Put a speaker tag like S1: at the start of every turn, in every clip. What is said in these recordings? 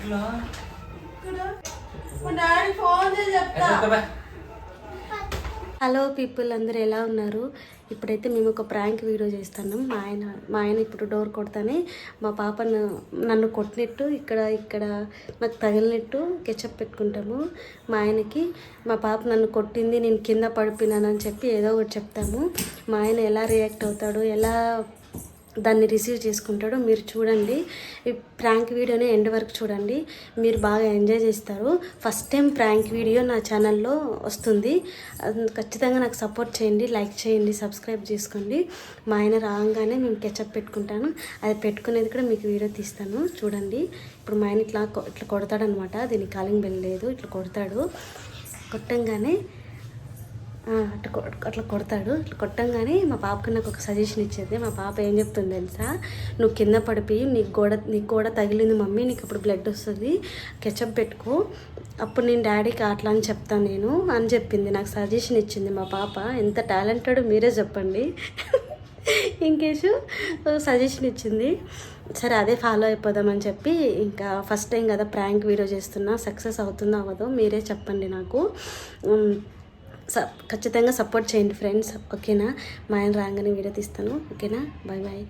S1: Hello people, అందరూ ఎలా ఉన్నారు? ఇప్పుడైతే మేము ఒక ప్రాంక్ వీడియో చేస్తున్నాం. మా ఆయన ఇప్పుడు డోర్ కొడతానే మా పాప నన్ను కొట్టినట్టు ఇక్కడ నాకు తగిలినట్టు కెచప్ పెట్టుకుంటాము. మా ఆయనకి మా పాప నన్ను కొట్టింది, నేను కింద పడిపోయినానని చెప్పి ఏదో ఒకటి చెప్తాము. మా ఆయన ఎలా రియాక్ట్ అవుతాడు, ఎలా దాన్ని రిసీవ్ చేసుకుంటాడో మీరు చూడండి. ఈ ప్రాంక్ వీడియోని ఎండ్ వరకు చూడండి, మీరు బాగా ఎంజాయ్ చేస్తారు. ఫస్ట్ టైం ప్రాంక్ వీడియో నా ఛానల్లో వస్తుంది. ఖచ్చితంగా నాకు సపోర్ట్ చేయండి, లైక్ చేయండి, సబ్స్క్రైబ్ చేసుకోండి. మా ఆయన రాగానే మేము కెచప్ పెట్టుకుంటాను, అది పెట్టుకునేది కూడా మీకు వీడియో తీస్తాను చూడండి. ఇప్పుడు మా ఆయన ఇట్లా కొడతాడనమాట. దీనికి కాలింగ్ బెల్ లేదు, ఇట్లా కొడతాడు. కొట్టంగానే అట్లా కొడతాడు. ఇట్లా కొట్టంగానే మా పాపకి నాకు ఒక సజెషన్ ఇచ్చేది. మా పాప ఏం చెప్తుంది తెలుసా? నువ్వు కింద పడిపోయి నీకు కూడా తగిలింది మమ్మీ, నీకు అప్పుడు బ్లడ్ వస్తుంది, కెచప్ పెట్టుకో, అప్పుడు నేను డాడీకి అట్లా అని చెప్తాను నేను అని చెప్పింది. నాకు సజెషన్ ఇచ్చింది మా పాప. ఎంత టాలెంటెడ్ మీరే చెప్పండి. ఇంకేసు సజెషన్ ఇచ్చింది. సరే అదే ఫాలో అయిపోదామని చెప్పి ఇంకా ఫస్ట్ టైం కదా ప్రాంక్ వీడియో చేస్తున్నా. సక్సెస్ అవుతుందో అవ్వదో మీరే చెప్పండి నాకు. ఖచ్చితంగా సపోర్ట్ చేయండి ఫ్రెండ్స్, ఓకేనా? మా ఆయన రాగానే వీడియో తీస్తాను, ఓకేనా? Bye bye.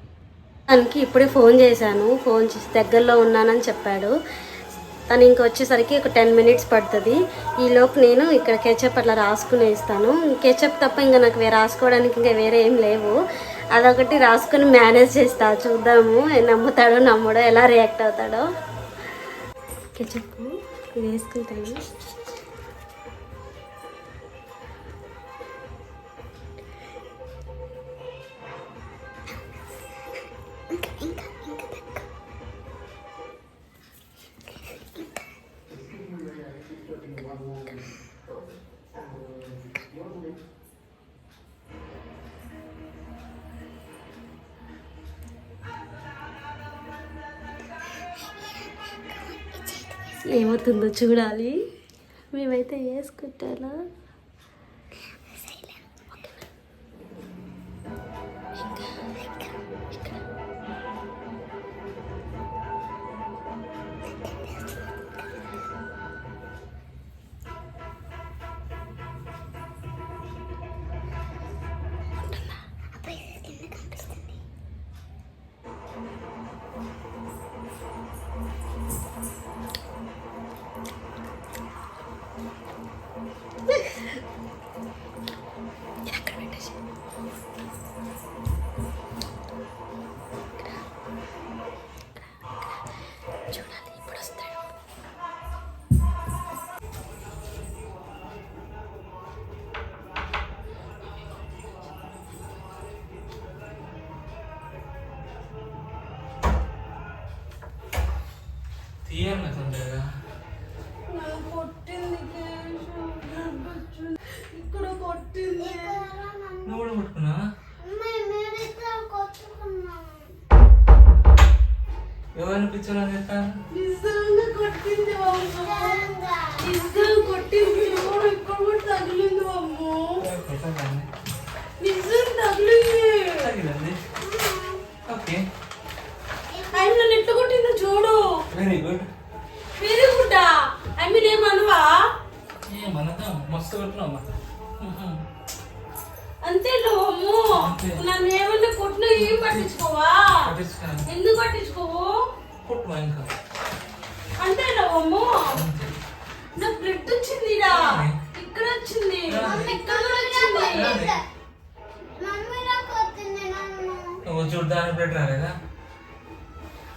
S1: తనకి ఇప్పుడే ఫోన్ చేశాను, ఫోన్ చేసి దగ్గరలో ఉన్నానని చెప్పాడు. తను ఇంక వచ్చేసరికి ఒక 10 minutes పడుతుంది. ఈలోపు నేను ఇక్కడ కెచప్ అట్లా రాసుకుని వేస్తాను. కెచప్ తప్ప ఇంకా నాకు రాసుకోవడానికి ఇంకా వేరే ఏం లేవు. అదొకటి రాసుకుని మేనేజ్ చేస్తా. చూద్దాము నమ్ముతాడో నమ్మడో, ఎలా రియాక్ట్ అవుతాడో. కెచప్ వేసుకుంటాను. ఏమవుతుందో చూడాలి. మేమైతే వేసుకుంటానా. ఇక్కడ కొట్టింది. నువ్వు కూడా కొట్టుకున్నా? ఎవరిని పిచ్చోళ్ళని చెప్తాను? నిజంగా కొట్టింది కొట్టింది. ఇక్కడ కూడా తగిలింది అమ్మో. నిజం తగిలింది. ఓకే, ఆయన నన్ను ఎట్లా కొట్టిందో చూడు. Very good. Very good. I mean ఏమనవా? ఏమనదా, మస్తు కొట్టినావు. అంతే అమ్మో, నన్ను ఏమన్నా కొట్టినా ఏం పట్టించుకోవా? ఎందుకు పట్టించుకోవు? అంతే అమ్మో, నాకు బ్లడ్ వచ్చింది. ఇక్కడ వచ్చింది, ఇక్కడ వచ్చింది. చూడ్డానికి బ్లడ్ రాలేదా?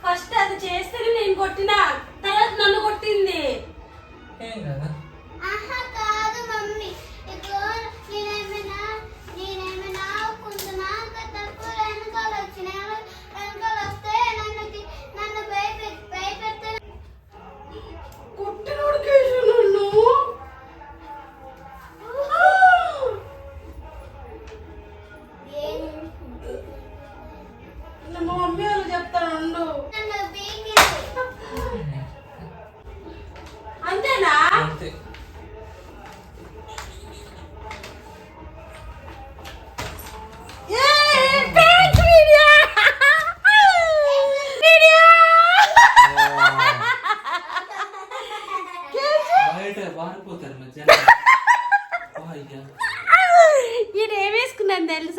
S1: ఫస్ట్ అది చేస్తేనే నేను కొట్టినా, తర్వాత నన్ను కొట్టింది. ఏం కదా? కాదు మమ్మీ, నేనేమైనా కొంచెం తక్కువ వెనకాల వచ్చిన వెనకాల వస్తే నన్ను భయపెడితే కొట్టినోడు కేసు నన్ను. మా మమ్మీ వాళ్ళు చెప్తాను. అంతేనా?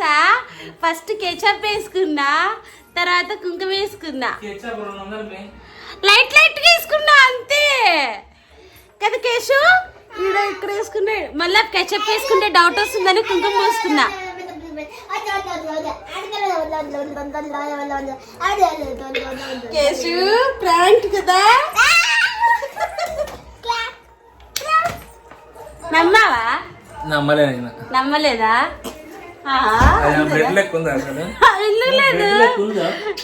S1: తెలుసా? ఫస్ట్ కెచప్ వేసుకున్నా, తర్వాత కుంకుమ వేసుకున్నా, లైట్ లైట్ వేసుకున్నా అంతే కదా కేశు. ఇక్కడ వేసుకున్నా, మళ్ళీ కెచప్ వేసుకుంటే డౌట్ వస్తుందని కుంకుమ వేసుకున్నా. కేశు ప్రాంక్ కదా. నమ్మావా? నమ్మలేదా?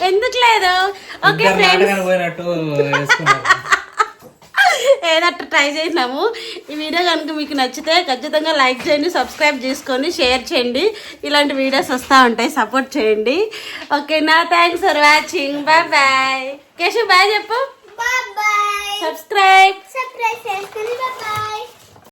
S1: ఎందుకు లేదు? ఓకే ఏదట్టు ట్రై చేసినాము. ఈ వీడియో కనుక మీకు నచ్చితే ఖచ్చితంగా లైక్ చేయండి, సబ్స్క్రైబ్ చేసుకొని షేర్ చేయండి. ఇలాంటి వీడియోస్ వస్తూ ఉంటాయి, సపోర్ట్ చేయండి. ఓకేనా? Thanks for watching. Bye bye. Keshav bye చెప్పు. సబ్స్క్రైబ్.